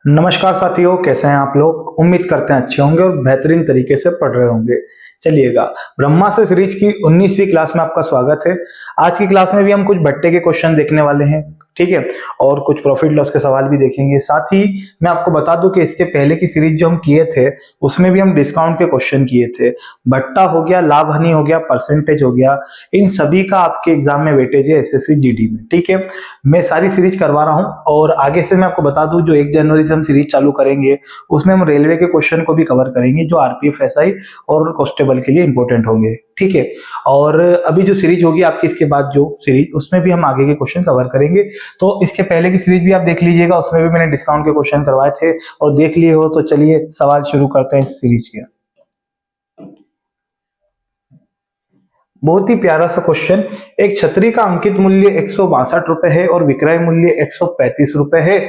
नमस्कार साथियों, कैसे हैं आप लोग। उम्मीद करते हैं अच्छे होंगे और बेहतरीन तरीके से पढ़ रहे होंगे। चलिएगा, ब्रह्मा से सीरीज की 19वीं क्लास में आपका स्वागत है। आज की क्लास में भी हम कुछ भट्टे के क्वेश्चन देखने वाले हैं, ठीक है, और कुछ प्रॉफिट लॉस के सवाल भी देखेंगे। साथ ही मैं आपको बता दूं कि इसके पहले की सीरीज जो हम किए थे उसमें भी हम डिस्काउंट के क्वेश्चन किए थे। भट्टा हो गया, लाभ हानि हो गया, परसेंटेज हो गया, इन सभी का आपके एग्जाम में वेटेज है एसएससी जीडी में, ठीक है। मैं सारी सीरीज करवा रहा हूं और आगे से मैं आपको बता दूं जो 1 जनवरी से हम सीरीज चालू करेंगे उसमें हम रेलवे के क्वेश्चन को भी कवर करेंगे जो आरपीएफ एसआई और कांस्टेबल के लिए इंपॉर्टेंट होंगे, ठीक है। और अभी जो सीरीज होगी आपकी इसके बाद जो सीरीज, उसमें भी हम आगे के क्वेश्चन कवर करेंगे। तो इसके पहले की सीरीज भी आप देख लीजिएगा, उसमें भी मैंने डिस्काउंट के क्वेश्चन करवाए थे और देख लिए हो। तो चलिए सवाल शुरू करते हैं इस सीरीज के। बहुत ही प्यारा सा क्वेश्चन। एक छतरी का अंकित मूल्य 162 रुपए है और विक्रय मूल्य 135 रुपए है।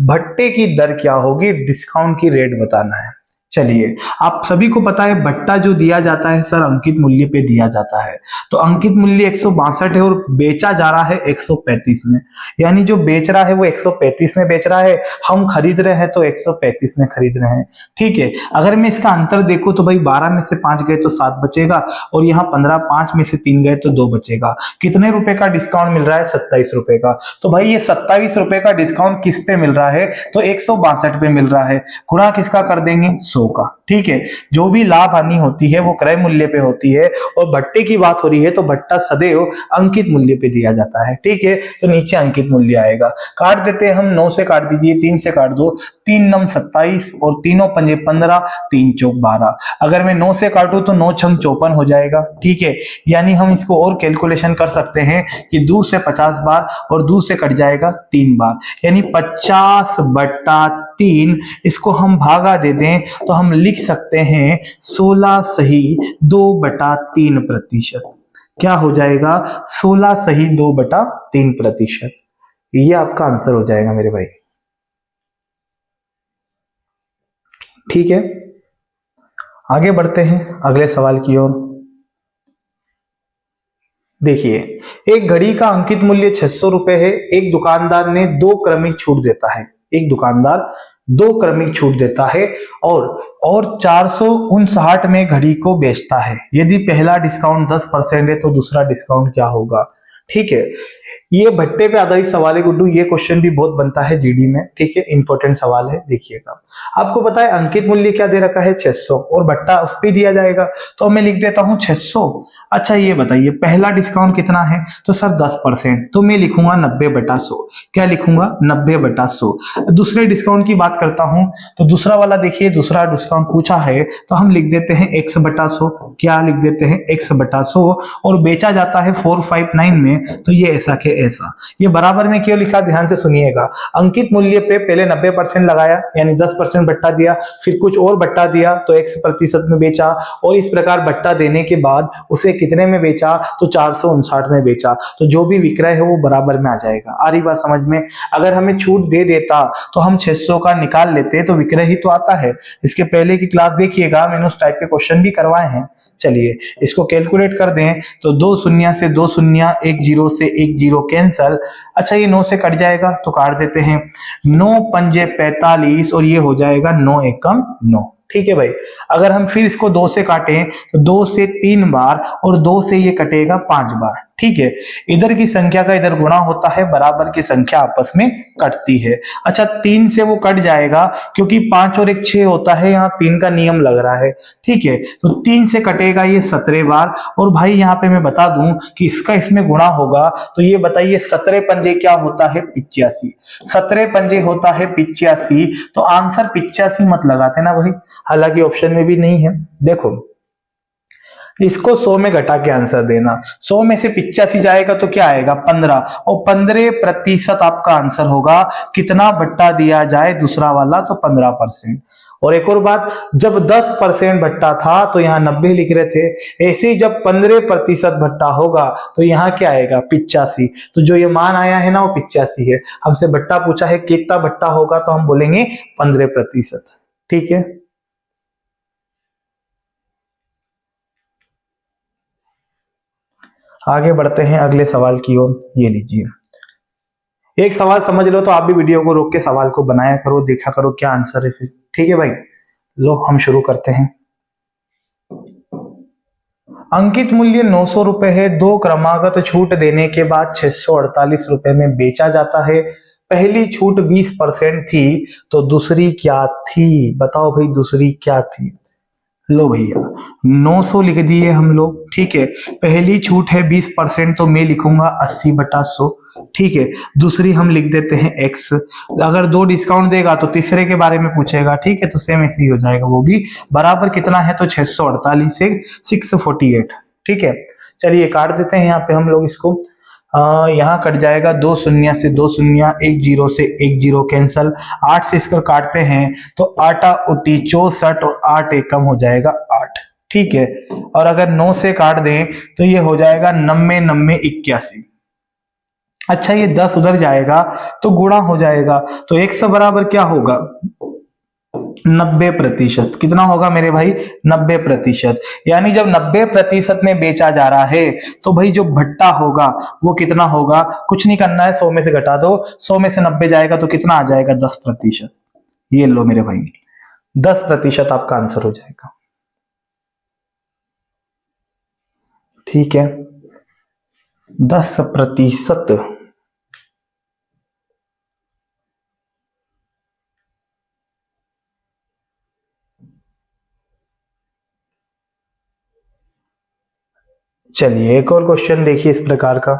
भट्टे की दर क्या होगी, डिस्काउंट की रेट बताना है। चलिए, आप सभी को पता है भट्टा जो दिया जाता है सर अंकित मूल्य पे दिया जाता है। तो अंकित मूल्य 162 है और बेचा जा रहा है 135 में, यानी जो बेच रहा है वो 135 में बेच रहा है, हम खरीद रहे हैं तो 135 में खरीद रहे हैं, ठीक है। अगर मैं इसका अंतर देखूं तो भाई 12 में से 5 गए तो 7 बचेगा और यहाँ 15, 5 में से 3 गए तो 2 बचेगा। कितने रुपए का डिस्काउंट मिल रहा है, 27 रुपए का। तो भाई ये 27 रुपए का डिस्काउंट किस पे मिल रहा है, तो 162 पे मिल रहा है। गुणा किसका कर देंगे, 100 का, ठीक है। जो भी लाभ हानि होती है वो क्रय मूल्य पे होती है और भट्टे की बात हो रही है तो भट्टा सदैव अंकित मूल्य पे दिया जाता है, ठीक है। तो नीचे अंकित मूल्य आएगा। काट देते हैं हम, 9 से काट दीजिए, 3 से काट दो, 3 नम 27 और तीनों पंजे 15, 3 चौक 12। अगर मैं 9 से काटूं तो 9 छंग 54 हो जाएगा, ठीक है। यानी हम इसको और कैलकुलेशन कर सकते हैं कि 2 से 50 बार और 2 से कट जाएगा 3 बार, यानी 50/3। इसको हम भागा दे दें तो हम लिख सकते हैं 16 सही 2/3%। क्या हो जाएगा, 16 सही 2/3%। ये आपका आंसर हो जाएगा मेरे भाई, ठीक है। आगे बढ़ते हैं अगले सवाल की ओर। देखिए, एक घड़ी का अंकित मूल्य 600 रुपए है। एक दुकानदार ने 2 क्रमिक छूट देता है। एक दुकानदार 2 क्रमिक छूट देता है और 459 में घड़ी को बेचता है। यदि पहला डिस्काउंट 10% है तो दूसरा डिस्काउंट क्या होगा, ठीक है। ये भट्टे पे आधारित सवाल है गुड्डू। ये क्वेश्चन भी बहुत बनता है जीडी में, ठीक है, इंपॉर्टेंट सवाल है। देखिएगा, आपको पता है अंकित मूल्य क्या दे रखा है, 600, और भट्टा उस पे दिया जाएगा तो मैं लिख देता हूं 600। अच्छा ये बताइए पहला डिस्काउंट कितना है, तो सर 10%, तो मैं लिखूंगा 90/100। क्या लिखूंगा, 90/100। दूसरे डिस्काउंट की बात करता हूं तो दूसरा वाला देखिए, दूसरा डिस्काउंट पूछा है तो हम लिख देते हैं x/100। क्या लिख देते हैं, x/100। और बेचा जाता है 459 में, तो ये ऐसा के ऐसा। ये बराबर में क्यों लिखा, ध्यान से सुनिएगा। अंकित मूल्य पे पहले 90% लगाया, यानी 10% भट्टा दिया, फिर कुछ और भट्टा दिया तो x% में बेचा, और इस प्रकार भट्टा देने के बाद उसे कितने में बेचा, तो 459 में बेचा। तो जो भी विक्रय है वो बराबर में आ जाएगा। आ रही बात समझ में। अगर हमें छूट दे देता तो हम 600 का निकाल लेते तो विक्रय ही तो आता है। इसके पहले की क्लास देखिएगा, मैंने उस टाइप के क्वेश्चन भी करवाए हैं। चलिए इसको कैलकुलेट कर दें तो 2 शून्य से 2 शून्य, 1 0 से 1 0 कैंसल। अच्छा ये 9 से कट जाएगा तो काट देते हैं, 9 पंजे 45 और ये हो जाएगा 9 एकम 9, ठीक है भाई। अगर हम फिर इसको 2 से काटें तो 2 से 3 बार और 2 से ये कटेगा 5 बार, ठीक है। इधर की संख्या का इधर गुणा होता है, बराबर की संख्या आपस में कटती है। अच्छा 3 से वो कट जाएगा क्योंकि 5 और 1 6 होता है, यहाँ 3 का नियम लग रहा है, ठीक है। तो 3 से कटेगा ये 17 बार। और भाई यहाँ पे मैं बता दूं कि इसका इसमें गुणा होगा तो ये बताइए 17 पंजे क्या होता है, 85। 17 पंजे होता है 85, तो आंसर 85 मत लगाते ना भाई, हालांकि ऑप्शन में भी नहीं है। देखो इसको 100 में घटा के आंसर देना, 100 में से 85 जाएगा तो क्या आएगा, 15, और 15% आपका आंसर होगा। कितना भट्टा दिया जाए दूसरा वाला, तो 15%। और एक और बात, जब 10% भट्टा था तो यहाँ 90 लिख रहे थे, ऐसे ही जब 15% भट्टा होगा तो यहाँ क्या आएगा, 85। तो जो ये मान आया है ना वो 85 है। हमसे भट्टा पूछा है कितना भट्टा होगा, तो हम बोलेंगे 15%, ठीक है। आगे बढ़ते हैं अगले सवाल की ओर। ये लीजिए, एक सवाल समझ लो तो आप भी वीडियो को रोक के सवाल को बनाया करो, देखा करो क्या आंसर है फिर। ठीक है भाई, लो हम शुरू करते हैं। अंकित मूल्य 900 रुपए है, दो क्रमागत छूट देने के बाद 648 रुपए में बेचा जाता है। पहली छूट 20% थी, तो दूसरी क्या थी? बताओ भाई दूसरी क्या थी। लो भैया 900 लिख दिए हम लोग, ठीक है। पहली छूट है 20%, तो मैं लिखूंगा 80/100, ठीक है। दूसरी हम लिख देते हैं x। अगर दो डिस्काउंट देगा तो तीसरे के बारे में पूछेगा, ठीक है, तो सेम ऐसे ही हो जाएगा वो भी। बराबर कितना है? तो 648 से 648, ठीक है। चलिए काट देते हैं यहाँ पे हम लोग इसको। यहाँ कट जाएगा 2 शून्य से 2 शून्य, 1 0 से 1 0 कैंसल। 8 से इसको काटते हैं तो 8 उटी 64 और 8 एकम हो जाएगा 8, ठीक है। और अगर 9 से काट दें तो ये हो जाएगा 90 90 81। अच्छा ये 10 उधर जाएगा तो गुणा हो जाएगा, तो x बराबर क्या होगा? 90%। कितना होगा मेरे भाई? 90%। यानी जब 90% में बेचा जा रहा है तो भाई जो भट्टा होगा वो कितना होगा? कुछ नहीं करना है, 100 में से घटा दो, 100 में से 90 जाएगा तो कितना आ जाएगा? 10%। ये लो मेरे भाई 10% आपका आंसर हो जाएगा, ठीक है। 10%। चलिए एक और क्वेश्चन देखिए इस प्रकार का।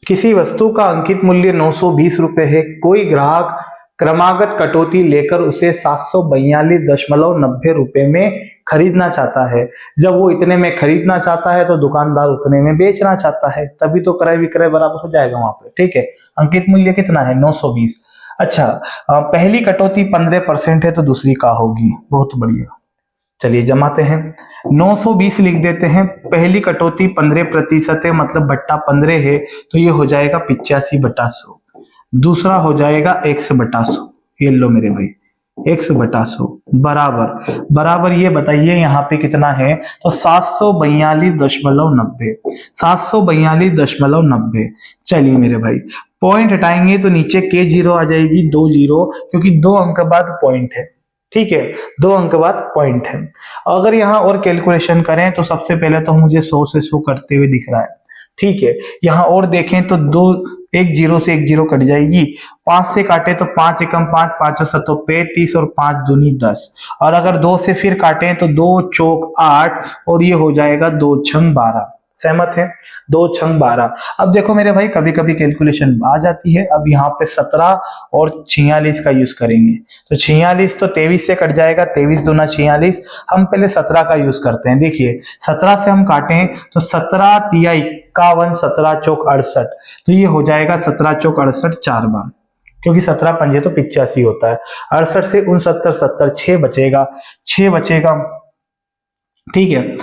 किसी वस्तु का अंकित मूल्य 920 रुपए है, कोई ग्राहक क्रमागत कटौती लेकर उसे 742.90 रुपए में खरीदना चाहता है। जब वो इतने में खरीदना चाहता है तो दुकानदार उतने में बेचना चाहता है, तभी तो क्रय विक्रय बराबर हो जाएगा वहां पे, ठीक है। अंकित मूल्य कितना है? 920। अच्छा पहली कटौती 15% है, तो दूसरी क्या होगी? बहुत बढ़िया, चलिए जमाते हैं। 920 लिख देते हैं, पहली कटौती 15% है, मतलब बट्टा 15 है, तो ये हो जाएगा 85/100। दूसरा हो जाएगा x/100। ये लो मेरे भाई x/100 बराबर बराबर ये बताइए यहाँ पे कितना है? तो 742.90, 742.90। चलिए मेरे भाई पॉइंट हटाएंगे तो नीचे के जीरो आ जाएगी, 2 0, क्योंकि 2 अंक बाद पॉइंट है, ठीक है। 2 अंक बाद पॉइंट है। अगर यहाँ और कैलकुलेशन करें तो सबसे पहले तो मुझे 100 से 100 कटते हुए दिख रहा है, ठीक है। यहाँ और देखें तो 1 0 से 1 0 कट जाएगी। 5 से काटे तो 5 एकम 5, 5 7 35 और 5 दूनी 10। और अगर 2 से फिर काटें तो 2 चौक 8 और ये हो जाएगा 2 छंग 12। सहमत है? 2 छंग 12। अब देखो मेरे भाई कभी कभी कैलकुलेशन आ जाती है। अब यहाँ पे 17 और 46 का यूज करेंगे, तो 46 तो 23 से कट जाएगा, 23 दूना 46। हम पहले 17 का यूज करते हैं। देखिए 17 से हम काटें तो 17 तिया 51, 17 चौक 68, तो ये हो जाएगा 17 चौक 68 4 बार, क्योंकि 17 पंजे तो 85 होता है। 68 से 69 70, 6 बचेगा, 6 बचेगा, ठीक है।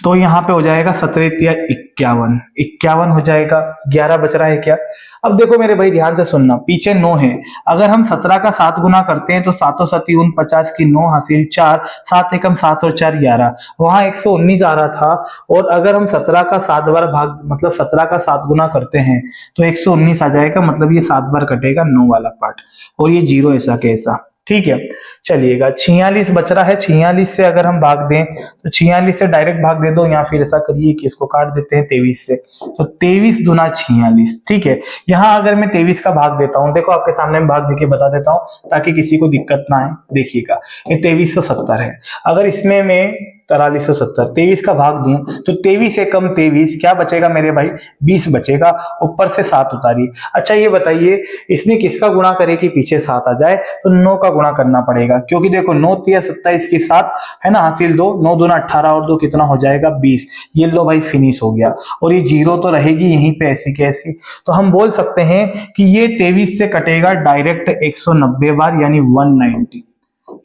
तो यहाँ पे हो जाएगा 17 तिया 51, 51 हो जाएगा। 11 बच रहा है क्या? अब देखो मेरे भाई ध्यान से सुनना, पीछे 9 है। अगर हम 17 का 7 गुना करते हैं तो 7 7 49 की 9 हासिल 4, 7 एकम 7 और 4 11, वहां 119 आ रहा था। और अगर हम 17 का 7 बार भाग मतलब 17 का 7 गुना करते हैं तो 119 आ जाएगा, मतलब ये 7 बार कटेगा 9 वाला पार्ट, और ये 0 ऐसा कैसा, ठीक है। चलिएगा 46 बच रहा है, 46 से अगर हम भाग दें तो 46 से डायरेक्ट भाग दे दो, या फिर ऐसा करिए कि इसको काट देते हैं 23 से, तो 23 दूना 46, ठीक है। यहाँ अगर मैं 23 का भाग देता हूँ, देखो आपके सामने मैं भाग देके बता देता हूँ ताकि किसी को दिक्कत ना आए। देखिएगा ये 2370 है, अगर इसमें मैं 4370 23 का भाग दूं तो 23 एकम 23 क्या बचेगा मेरे भाई? 20 बचेगा, ऊपर से 7 उतारिए। अच्छा ये बताइए इसमें किसका गुणा करे कि पीछे 7 आ जाए? तो 9 का गुणा करना पड़ेगा, क्योंकि देखो 9 तिया 27 की 7 है ना, हासिल 2, 9 दूना 18 और 2 कितना हो जाएगा? 20। ये लो भाई फिनिश हो गया, और ये 0 तो रहेगी यहीं पे ऐसी की ऐसी। तो हम बोल सकते हैं कि ये 23 से कटेगा डायरेक्ट 190 बार, यानी 190,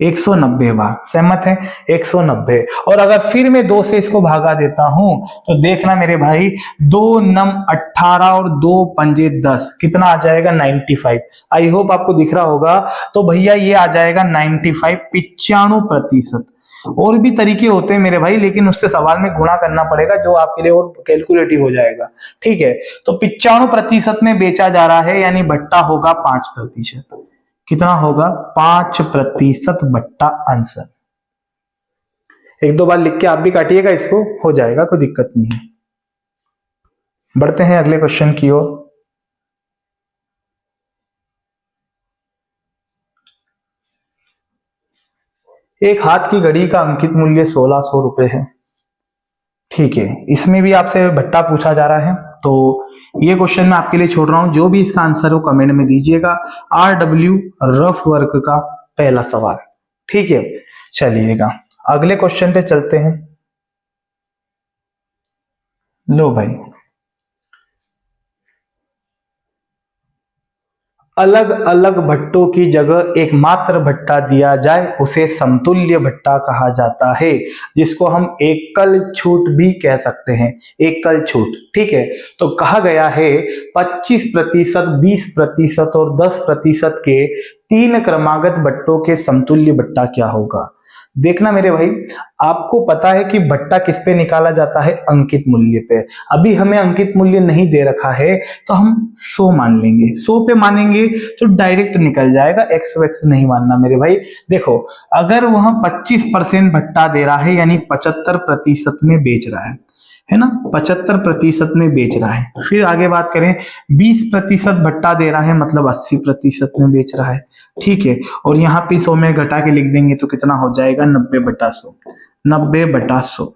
190 बार। सहमत है? 190। और अगर फिर मैं 2 से इसको भागा देता हूं तो देखना मेरे भाई, 2 नम 18 और 2 पंजे 10, कितना आ जाएगा? 95। आई होप आपको दिख रहा होगा। तो भैया ये आ जाएगा 95, 95%। और भी तरीके होते हैं मेरे भाई, लेकिन उससे सवाल में गुणा करना पड़ेगा जो आपके लिए और कैलकुलेटिव हो जाएगा। ठीक है, तो 95% में बेचा जा रहा है, यानी भट्टा होगा 5%। कितना होगा? 5% भट्टा आंसर। एक दो बार लिख के आप भी काटिएगा इसको, हो जाएगा, कोई दिक्कत नहीं है। बढ़ते हैं अगले क्वेश्चन की ओर। एक हाथ की घड़ी का अंकित मूल्य 1600 रुपए है। ठीक है, इसमें भी आपसे भट्टा पूछा जा रहा है, तो ये क्वेश्चन मैं आपके लिए छोड़ रहा हूं, जो भी इसका आंसर हो कमेंट में दीजिएगा। RW रफ वर्क का पहला सवाल। ठीक है, चलिएगा अगले क्वेश्चन पे चलते हैं। लो भाई, अलग अलग भट्टों की जगह एकमात्र भट्टा दिया जाए उसे समतुल्य भट्टा कहा जाता है, जिसको हम एकल छूट भी कह सकते हैं। एकल छूट, ठीक है। तो कहा गया है 25%, 20% और 10% के तीन क्रमागत भट्टों के समतुल्य भट्टा क्या होगा। देखना मेरे भाई, आपको पता है कि भट्टा किस पे निकाला जाता है? अंकित मूल्य पे। अभी हमें अंकित मूल्य नहीं दे रखा है, तो हम 100 मान लेंगे। 100 पे मानेंगे तो डायरेक्ट निकल जाएगा, एक्स वैक्स नहीं मानना मेरे भाई। देखो, अगर वह 25% भट्टा दे रहा है, यानी 75% में बेच रहा है ना, 75% में बेच रहा है। फिर आगे बात करें, 20% भट्टा दे रहा है, मतलब 80% में बेच रहा है। ठीक है, और यहाँ पे 100 में घटा के लिख देंगे तो कितना हो जाएगा? 90/100। 90/100।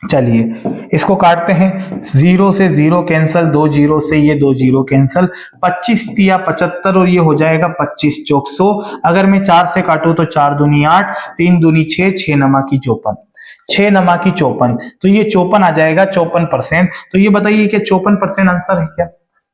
चलिए इसको काटते हैं। 0 से 0 कैंसल, 2 0 से ये 2 0 कैंसल, 25 तिया 75 और ये हो जाएगा 25 चौक 100। अगर मैं 4 से काटूं तो 4 दूनी 8, 3 दूनी 6, 6 नमा की 54, 6 नमा की 54, तो ये 54 आ जाएगा, 54%। तो ये बताइए कि 54% आंसर है क्या?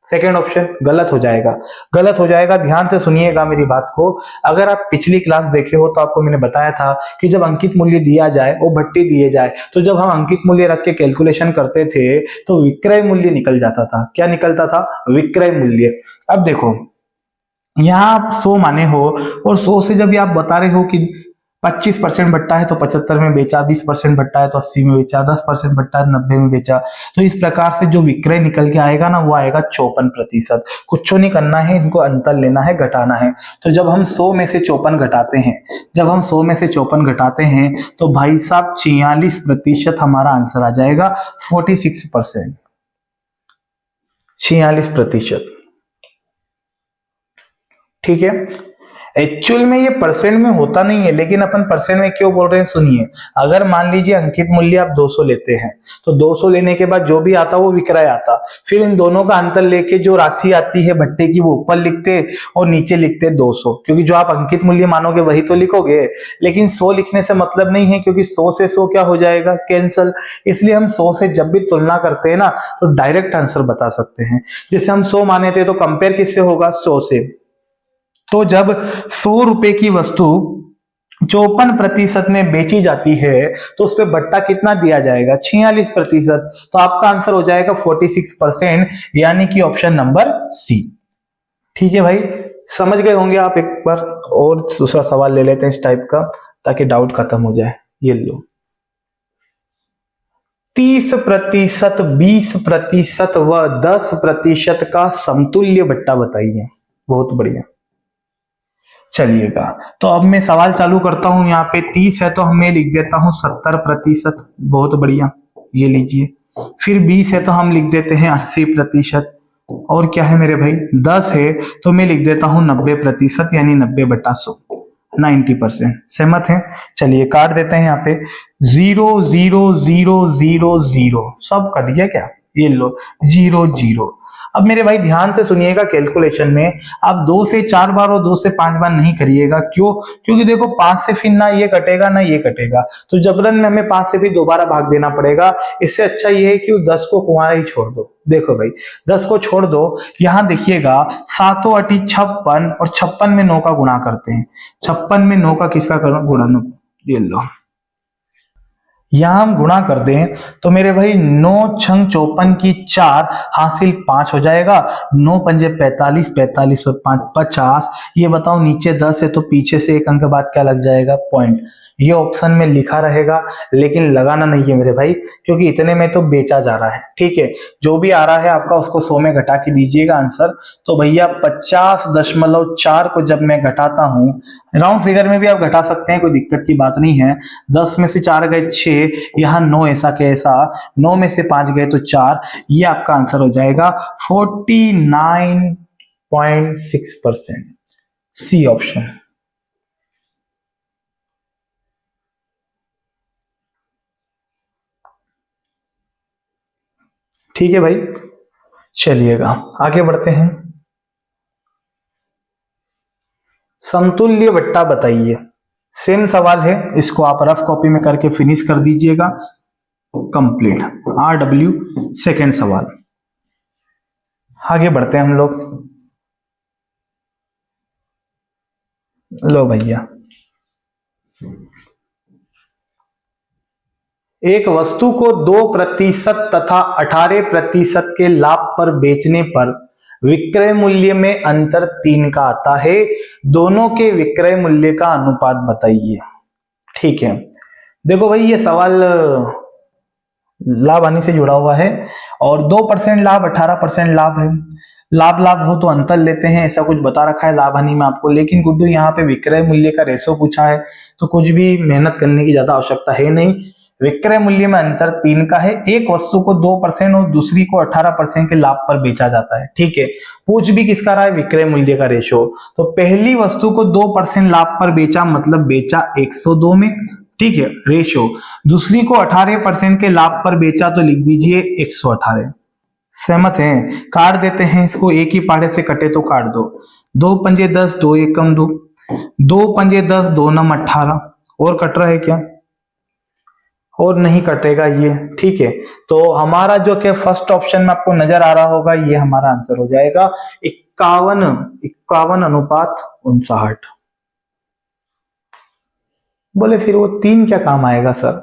सेकेंड ऑप्शन गलत हो जाएगा, गलत हो जाएगा। ध्यान से सुनिएगा मेरी बात को। अगर आप पिछली क्लास देखे हो तो आपको मैंने बताया था कि जब अंकित मूल्य दिया जाए, वो भट्टे दिए जाए, तो जब हम अंकित मूल्य रख के कैलकुलेशन करते थे तो विक्रय मूल्य निकल जाता था। क्या निकलता था? विक्रय मूल्य। अब देखो, यहाँ आप 100 माने हो, और 100 से जब आप बता रहे हो कि 25% भट्टा है तो 75 में बेचा, 20% भट्टा है तो 80 में बेचा, 10% भट्टा है 90 में बेचा, तो इस प्रकार से जो विक्रय निकल के आएगा ना, वो आएगा 54%। कुछ नहीं करना है, इनको अंतर लेना है, घटाना है। तो जब हम 100 में से 54 घटाते हैं, जब हम 100 में से 54 घटाते हैं तो भाई साहब 46% हमारा आंसर आ जाएगा। 46%, 46%। ठीक है, एक्चुअल में ये परसेंट में होता नहीं है, लेकिन अपन परसेंट में क्यों बोल रहे हैं सुनिए। अगर मान लीजिए अंकित मूल्य आप 200 लेते हैं, तो 200 लेने के बाद जो भी आता वो विक्रय आता, फिर इन दोनों का अंतर लेके जो राशि आती है भट्टे की, वो ऊपर लिखते और नीचे लिखते 200, क्योंकि जो आप अंकित मूल्य मानोगे वही तो लिखोगे। लेकिन 100 लिखने से मतलब नहीं है, क्योंकि 100 से 100 क्या हो जाएगा? कैंसल। इसलिए हम 100 से जब भी तुलना करते हैं ना, तो डायरेक्ट आंसर बता सकते हैं। जैसे हम 100 माने थे, तो कंपेयर किससे होगा? 100 से। तो जब 100 रुपए की वस्तु 54% में बेची जाती है, तो उस पर भट्टा कितना दिया जाएगा? 46%। तो आपका आंसर हो जाएगा 46%, यानी कि ऑप्शन नंबर सी। ठीक है भाई, समझ गए होंगे आप। एक बार और दूसरा सवाल ले लेते हैं इस टाइप का, ताकि डाउट खत्म हो जाए। ये लो, 30%, 20% व 10% का समतुल्य भट्टा बताइए। बहुत बढ़िया। चलिएगा, तो अब मैं सवाल चालू करता हूं। यहाँ पे 30 है तो हमें लिख देता हूं 70%। बहुत बढ़िया, ये लीजिए। फिर 20 है तो हम लिख देते हैं 80%। और क्या है मेरे भाई? 10 है तो मैं लिख देता हूं 90%, यानी 90/100, 90%। सहमत है? चलिए काट देते हैं यहाँ पे। 0 0 0 0 0 सब कट गया क्या? ये लो 0 0। अब मेरे भाई ध्यान से सुनिएगा, कैलकुलेशन में आप 2 से 4 बार और 2 से 5 बार नहीं करिएगा। क्यों? क्योंकि देखो 5 से फिर ना ये कटेगा ना ये कटेगा, तो जबरन में हमें 5 से फिर दोबारा भाग देना पड़ेगा। इससे अच्छा ये है कि 10 को कुंवारा ही छोड़ दो। देखो भाई, 10 को छोड़ दो। यहां देखिएगा 7 अटी 56, और 56 में 9 का गुणा करते हैं। 56 में 9 का किसका गुणा? ये लो, यहां हम गुणा कर दें तो मेरे भाई 9 छंग 54 की 4 हासिल 5 हो जाएगा। 9 पंजे 45, 45 और 5 50। ये बताओ नीचे 10 है तो पीछे से एक अंक बाद क्या लग जाएगा? पॉइंट। ये ऑप्शन में लिखा रहेगा, लेकिन लगाना नहीं है मेरे भाई, क्योंकि इतने में तो बेचा जा रहा है। ठीक है, जो भी आ रहा है आपका उसको 100 में घटा के दीजिएगा आंसर। तो भैया 50.4 को जब मैं घटाता हूं, राउंड फिगर में भी आप घटा सकते हैं, कोई दिक्कत की बात नहीं है। 10 में से 4 गए 6, यहाँ 9 ऐसा कैसा, 9 में से 5 गए तो 4, ये आपका आंसर हो जाएगा 49.6%, सी ऑप्शन। ठीक है भाई, चलिएगा आगे बढ़ते हैं। समतुल्य बट्टा बताइए। सेम सवाल है, इसको आप रफ कॉपी में करके फिनिश कर दीजिएगा। कंप्लीट RW सेकेंड सवाल। आगे बढ़ते हैं हम लोग। लो भैया, एक वस्तु को 2% तथा 18% के लाभ पर बेचने पर विक्रय मूल्य में अंतर 3 का आता है। दोनों के विक्रय मूल्य का अनुपात बताइए। ठीक है, देखो भाई ये सवाल लाभ हानि से जुड़ा हुआ है, और 2% लाभ 18% लाभ है। लाभ लाभ हो तो अंतर लेते हैं, ऐसा कुछ बता रखा है लाभ हानि में आपको। लेकिन गुड्डू यहाँ पे विक्रय मूल्य का रेशो पूछा है, तो कुछ भी मेहनत करने की ज्यादा आवश्यकता है नहीं। विक्रय मूल्य में अंतर 3 का है। एक वस्तु को 2% और दूसरी को 18% के लाभ पर बेचा जाता है। ठीक है, पूछ भी किसका रहा है, विक्रय मूल्य का रेशो। तो पहली वस्तु को 2% लाभ पर बेचा, मतलब बेचा 102 में। ठीक है, रेशो। दूसरी को 18% के लाभ पर बेचा, तो लिख दीजिए 118। सहमत हैं? काट देते हैं इसको, एक ही पाड़े से कटे तो काट दो। 2 पंजे 10, 2 एकम 2, 2 पंजे 10, 2 नम 18। और कट रहा है क्या? और नहीं कटेगा ये। ठीक है, तो हमारा जो कि फर्स्ट ऑप्शन में आपको नजर आ रहा होगा, ये हमारा आंसर हो जाएगा 51:59। बोले फिर वो 3 क्या काम आएगा सर?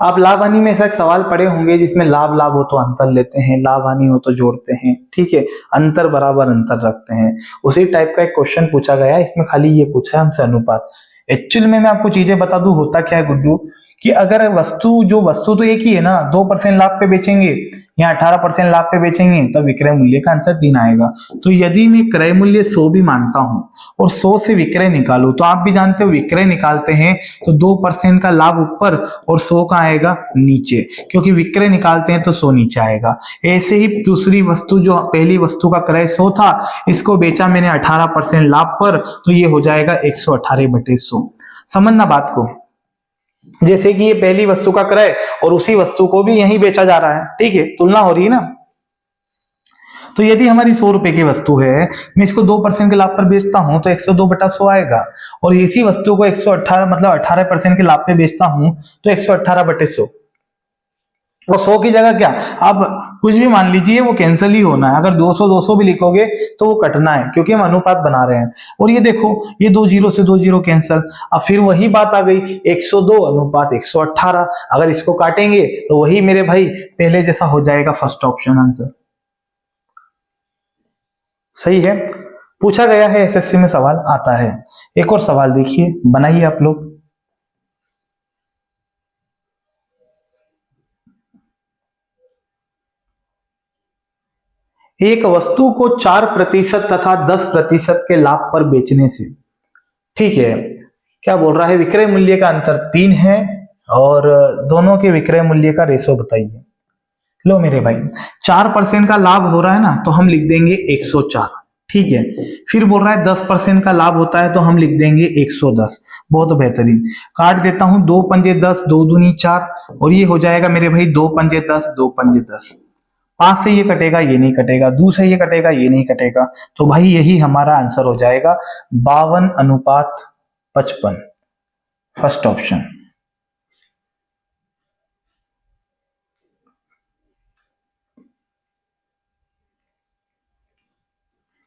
आप लाभ हानि में ऐसा एक सवाल पढ़े होंगे जिसमें लाभ लाभ हो तो अंतर लेते हैं, लाभ हानि हो तो जोड़ते हैं। ठीक है, अंतर बराबर अंतर रखते हैं। उसी टाइप का एक क्वेश्चन पूछा गया है, इसमें खाली ये पूछा है हमसे अनुपात। एक्चुअल में मैं आपको चीजें बता दूं, होता क्या है गुड्डू, कि अगर वस्तु तो एक ही है ना, 2% लाभ पे बेचेंगे या 18% लाभ पे बेचेंगे, तब विक्रय मूल्य का अंतर 3 आएगा। तो यदि मैं क्रय मूल्य 100 भी मानता हूं और 100 से विक्रय निकालू, तो आप भी जानते हो विक्रय निकालते हैं तो 2% का लाभ ऊपर और 100 का आएगा नीचे, क्योंकि विक्रय निकालते हैं तो 100 नीचे आएगा। ऐसे ही दूसरी वस्तु, जो पहली वस्तु का क्रय 100 था, इसको बेचा मैंने 18% लाभ पर, तो ये हो जाएगा 118/100। समझना बात को, जैसे कि ये पहली वस्तु का क्रय और उसी वस्तु को भी यहीं बेचा जा रहा है। ठीक है, तुलना हो रही है ना। तो यदि हमारी 100 रुपए की वस्तु है, मैं इसको 2% के लाभ पर बेचता हूं तो 102/100 आएगा, और इसी वस्तु को 118 मतलब 18% के लाभ पे बेचता हूं तो 118/100। और 100 की जगह क्या, अब कुछ भी मान लीजिए, वो कैंसिल ही होना है। अगर 200 200 भी लिखोगे तो वो कटना है, क्योंकि हम अनुपात बना रहे हैं। और ये देखो, ये 2 जीरो से 2 जीरो कैंसिल। अब फिर वही बात आ गई, 102:118। अगर इसको काटेंगे तो वही मेरे भाई पहले जैसा हो जाएगा, फर्स्ट ऑप्शन आंसर। सही है, पूछा गया है, एसएससी में सवाल आता है। एक और सवाल देखिए, बनाइए आप लोग। एक वस्तु को 4% तथा 10% के लाभ पर बेचने से, ठीक है, क्या बोल रहा है, विक्रय मूल्य का अंतर 3 है और दोनों के विक्रय मूल्य का रेशो बताइए। लो मेरे भाई, 4% का लाभ हो रहा है ना, तो हम लिख देंगे 104। ठीक है, फिर बोल रहा है 10% का लाभ होता है, तो हम लिख देंगे 110। बहुत बेहतरीन। काट देता हूं, 2 पंजे 10, 2 दूनी 4, और ये हो जाएगा मेरे भाई 2 पंजे 10, 2 पंजे 10। 5 से ये कटेगा, ये नहीं कटेगा, 2 से ये कटेगा, ये नहीं कटेगा, तो भाई यही हमारा आंसर हो जाएगा 52:55, फर्स्ट ऑप्शन।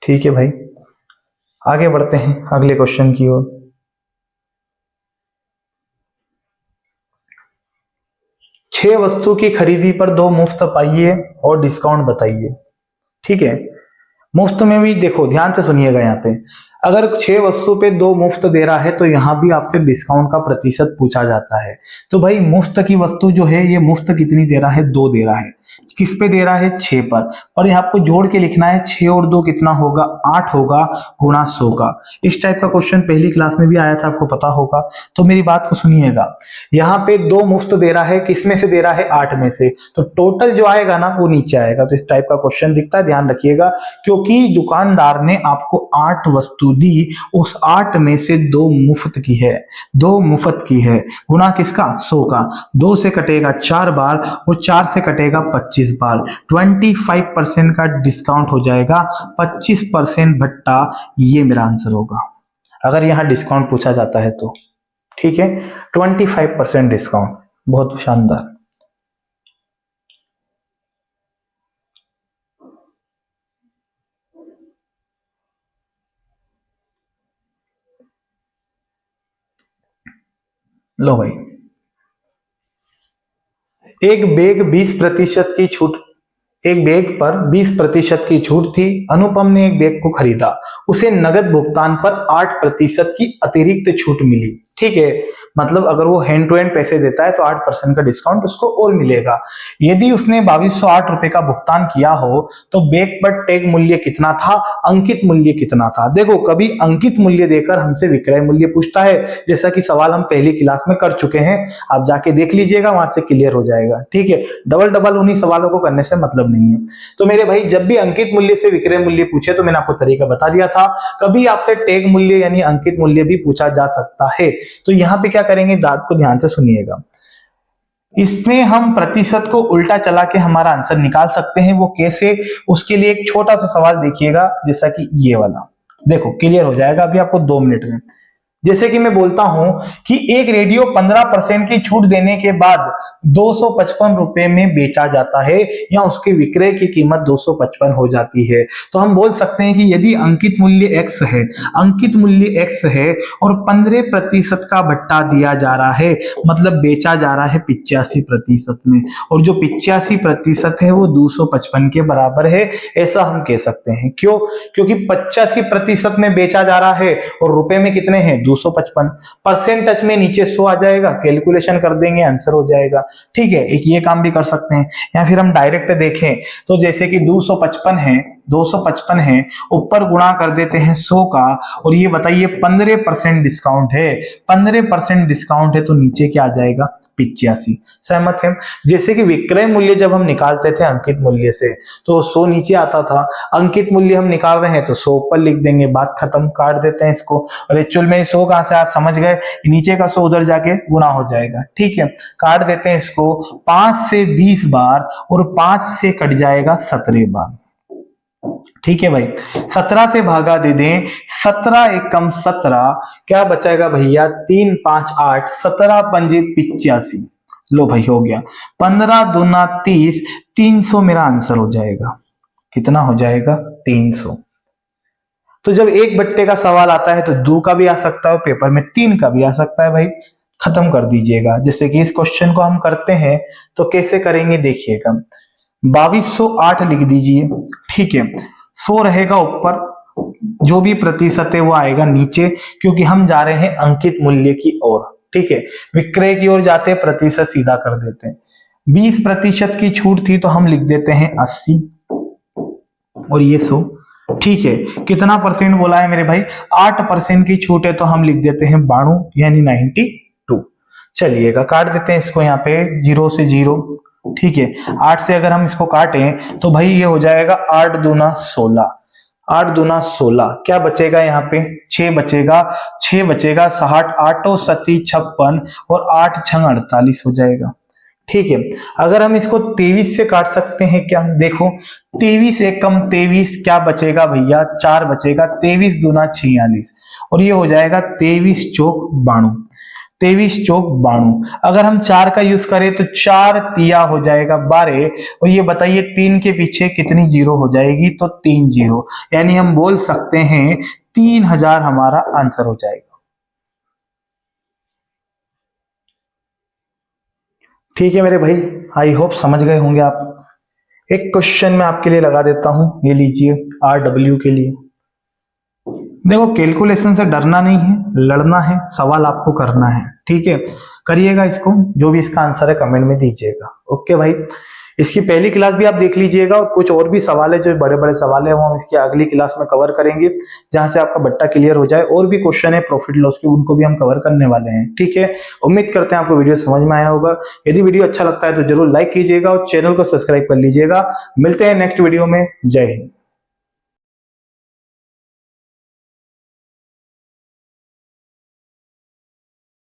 ठीक है भाई, आगे बढ़ते हैं अगले क्वेश्चन की ओर। 6 वस्तु की खरीदी पर 2 मुफ्त पाइए और डिस्काउंट बताइए। ठीक है, मुफ्त में भी देखो, ध्यान से सुनिएगा यहाँ पे, अगर 6 वस्तु पे 2 मुफ्त दे रहा है तो यहाँ भी आपसे डिस्काउंट का प्रतिशत पूछा जाता है। तो भाई मुफ्त की वस्तु जो है ये मुफ्त कितनी दे रहा है, 2 दे रहा है। किस पे दे रहा है, 6 पर। और ये आपको जोड़ के लिखना है, 6 और 2 कितना होगा, 8 होगा, गुणा 100 का। इस टाइप का क्वेश्चन पहली क्लास में भी आया था, आपको पता होगा। तो मेरी बात को सुनिएगा, यहाँ पे 2 मुफ्त दे रहा है, किसमें से दे रहा है, 8 में से। तो टोटल जो आएगा ना वो नीचे आएगा। तो इस टाइप का क्वेश्चन दिखता है, ध्यान रखिएगा, क्योंकि दुकानदार ने आपको 8 वस्तु दी, उस 8 में से 2 मुफ्त की है, 2 मुफ्त की है, गुणा किसका, 100 का। 2 से कटेगा 4 बार और 4 से कटेगा 25 बार। 25% का डिस्काउंट हो जाएगा, 25% भट्टा, ये मेरा आंसर होगा अगर यहां डिस्काउंट पूछा जाता है तो। ठीक है, 25% डिस्काउंट, बहुत शानदार। लो भाई, एक बैग 20% की छूट, एक बैग पर 20% की छूट थी। अनुपम ने एक बैग को खरीदा, उसे नगद भुगतान पर 8% की अतिरिक्त छूट मिली। ठीक है, मतलब अगर वो हैंड टू हैंड पैसे देता है तो 8% का डिस्काउंट उसको और मिलेगा। यदि उसने 2208 रुपए का भुगतान किया हो तो बैग पर टैग मूल्य कितना था, अंकित मूल्य कितना था। देखो, कभी अंकित मूल्य देकर हमसे विक्रय मूल्य पूछता है, जैसा कि सवाल हम पहली क्लास में कर चुके हैं, आप जाके देख लीजिएगा, वहां से क्लियर हो जाएगा। ठीक है, डबल डबल उन्हीं सवालों को करने से मतलब नहीं है। तो मेरे भाई, जब भी अंकित मूल्य से विक्रय मूल्य पूछे तो मैंने आपको तरीका बता दिया था, कभी आपसे टैग मूल्य यानी अंकित मूल्य भी पूछा जा सकता है। तो यहां पे क्या करेंगे, बात को ध्यान से सुनिएगा, इसमें हम प्रतिशत को उल्टा चला के हमारा आंसर निकाल सकते हैं। वो कैसे, उसके लिए एक छोटा सा सवाल देखिएगा, जैसा कि ये वाला। देखो, क्लियर हो जाएगा अभी आपको 2 मिनट में। जैसे कि मैं बोलता हूं कि एक रेडियो 15% की छूट देने के बाद 255 रुपए में बेचा जाता है, या उसके विक्रय की कीमत 255 हो जाती है। तो हम बोल सकते हैं कि यदि अंकित मूल्य x है, अंकित मूल्य x है और 15% का भट्टा दिया जा रहा है, मतलब बेचा जा रहा है 85% में, और जो 85% है वो 255 के बराबर है, ऐसा हम कह सकते हैं। क्यों? क्योंकि 85% में बेचा जा रहा है और रुपए में कितने हैं, 255। परसेंटेज में नीचे 100 आ जाएगा, कैलकुलेशन कर देंगे, आंसर हो जाएगा। ठीक है, एक ये काम भी कर सकते हैं। या फिर हम डायरेक्ट देखें तो जैसे कि 255 है, 255 है, ऊपर गुणा कर देते हैं 100 का, और ये बताइए 15% डिस्काउंट है, 15% डिस्काउंट है तो नीचे क्या आ जाएगा, 85। सहमत है? जैसे कि विक्रय मूल्य जब हम निकालते थे अंकित मूल्य से तो 100 नीचे आता था, अंकित मूल्य हम निकाल रहे हैं तो 100 ऊपर लिख देंगे, बात खत्म, काट देते हैं इसको। और एक्चुअल में 100 कहां से, आप समझ गए, नीचे का 100 उधर जाके गुणा हो जाएगा। ठीक है, काट देते हैं इसको, 5 से 20 बार और 5 से कट जाएगा 17 बार। ठीक है भाई, 17 से भागा दे दें, 17 एकम 17, क्या बचाएगा भैया, 3 5 8, 17 पंजे 85। लो भाई, हो गया, 15 दूना 30, 300 मेरा आंसर हो जाएगा। कितना हो जाएगा, 300। तो जब एक बट्टे का सवाल आता है तो 2 का भी आ सकता है, पेपर में 3 का भी आ सकता है भाई। खत्म कर दीजिएगा। जैसे कि इस क्वेश्चन को हम करते हैं तो कैसे करेंगे, देखिएगा, 2208 लिख दीजिए। ठीक है, 100 रहेगा ऊपर, जो भी प्रतिशत है वो आएगा नीचे, क्योंकि हम जा रहे हैं अंकित मूल्य की ओर। ठीक है, विक्रय की ओर जाते हैं, प्रतिशत सीधा कर देते हैं। 20% की छूट थी तो हम लिख देते हैं 80 और ये 100। ठीक है, कितना परसेंट बोला है मेरे भाई, 8% की छूट है तो हम लिख देते हैं 92 यानी 92। चलिएगा, काट देते हैं इसको यहाँ पे, 0 से 0। ठीक है, 8 से अगर हम इसको काटें तो भाई ये हो जाएगा 8 दूना 16, 8 दूना 16, क्या बचेगा यहाँ पे, 6 बचेगा, 6 बचेगा, 60 8 सती 56 और 8 6 48 हो जाएगा। ठीक है, अगर हम इसको 23 से काट सकते हैं क्या, देखो, 23 एकम 23, क्या बचेगा भैया, 4 बचेगा, 23 दूना 46 और ये हो जाएगा 23 चौक 92, 23 चौक 92। अगर हम 4 का यूज करें तो 4 तिया हो जाएगा 12, और ये बताइए 3 के पीछे कितनी जीरो हो जाएगी, तो 3 जीरो, यानी हम बोल सकते हैं 3000 हमारा आंसर हो जाएगा। ठीक है मेरे भाई, आई होप समझ गए होंगे आप। एक क्वेश्चन मैं आपके लिए लगा देता हूं, ये लीजिए RW के लिए। देखो कैलकुलेशन से डरना नहीं है, लड़ना है, सवाल आपको करना है, ठीक है। करिएगा इसको, जो भी इसका आंसर है कमेंट में दीजिएगा। ओके भाई, इसकी पहली क्लास भी आप देख लीजिएगा और कुछ और भी सवाल है जो बड़े बड़े सवाल है वो हम इसकी अगली क्लास में कवर करेंगे, जहां से आपका बट्टा क्लियर हो जाए। और भी क्वेश्चन है प्रॉफिट लॉस के, उनको भी हम कवर करने वाले हैं, ठीक है। उम्मीद करते हैं आपको वीडियो समझ में आया होगा। यदि वीडियो अच्छा लगता है तो जरूर लाइक कीजिएगा और चैनल को सब्सक्राइब कर लीजिएगा। मिलते हैं नेक्स्ट वीडियो में। जय हिंद।